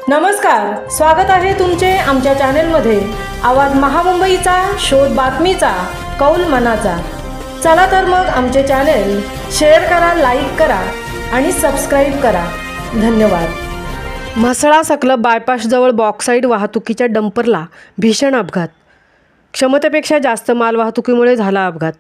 नमस्कार, स्वागत आहे तुमचे आमच्या चॅनेलमध्ये। आवाज महामुंबईचा, शोध बातमीचा, कौल मनाचा। चला तर मग आमचे चॅनेल शेअर करा, लाईक करा आणि सबस्क्राइब करा। धन्यवाद। म्हसळा सकलब बायपासजवळ बॉक्साईड वाहतुकीच्या डंपरला भीषण अपघात। क्षमतेपेक्षा जास्त माल वाहतुकीमुळे झाला अपघात।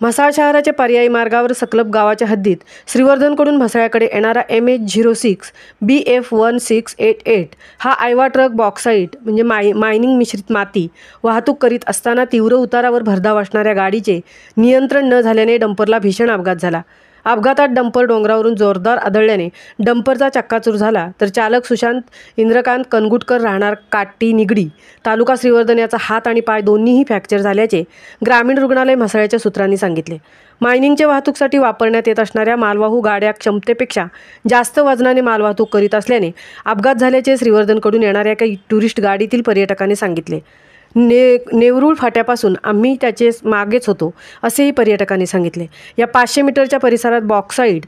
म्हसळा शहराच्या पर्यायी मार्गावर सकलब गावाच्या हद्दीत श्रीवर्धनकडून म्हसळ्याकडे येणारा MH06 BF1688 हा आयवा ट्रक बॉक्साईट म्हणजे मायनिंग मिश्रित माती वाहतूक करीत असताना तीव्र उतारावर भरधाव असणाऱ्या गाडीचे नियंत्रण न झाल्याने डंपरला भीषण अपघात झाला। अपघातात डंपर डोंगरावरून जोरदार आदळल्याने डंपरचा चक्काचूर झाला, तर चालक सुशांत इंद्रकांत कनगुटकर राहणार काटी निगडी तालुका श्रीवर्धन याचा हात आणि पाय दोन्हीही फ्रॅक्चर झाल्याचे ग्रामीण रुग्णालय म्हसळ्याच्या सूत्रांनी सांगितले। मायनिंगच्या वाहतुकीसाठी वापरण्यात येत असणाऱ्या मालवाहू गाड्या क्षमतेपेक्षा जास्त वजनाने मालवाहतूक करीत असल्याने अपघात झाल्याचे श्रीवर्धनकडून येणाऱ्या काही टुरिस्ट गाडीतील पर्यटकांनी सांगितले। नेवरुळ फाट्यापासून आम्ही त्याचे मागेच होतो असेही पर्यटकांनी सांगितले। या 500 मीटरच्या परिसरात बॉक्साईड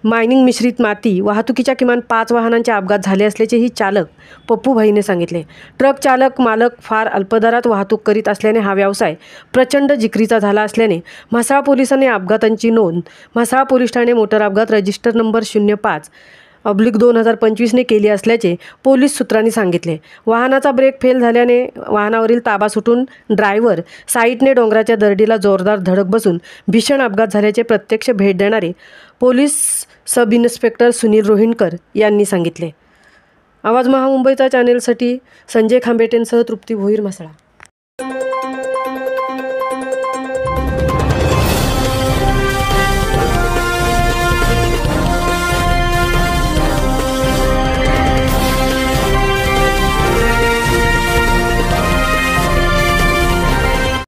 मायनिंग मिश्रित माती वाहतुकीच्या किमान 5 वाहनांचे अपघात झाले असल्याचेही चालक पप्पूभाईने सांगितले। ट्रक चालक मालक फार अल्पदरात वाहतूक करीत असल्याने हा व्यवसाय प्रचंड जिकरीचा झाला असल्याने म्हसळा पोलिसांनी अपघातांची नोंद म्हसळा पोलीस ठाणे मोटर अपघात रजिस्टर नंबर 05/2025 ने केली असल्याचे पोलीस सूत्रांनी सांगितले। वाहनाचा ब्रेक फेल झाल्याने वाहनावरील ताबा सुटून ड्रायव्हर साईडने डोंगराच्या दरडीला जोरदार धडक बसून भीषण अपघात झाल्याचे प्रत्यक्ष भेट देणारे पोलीस सब इन्स्पेक्टर सुनील रोहिणकर यांनी सांगितले। आवाज महामुंबईचा चॅनेलसाठी संजय खांबेटेंसह तृप्ती भोईर, म्हसळा।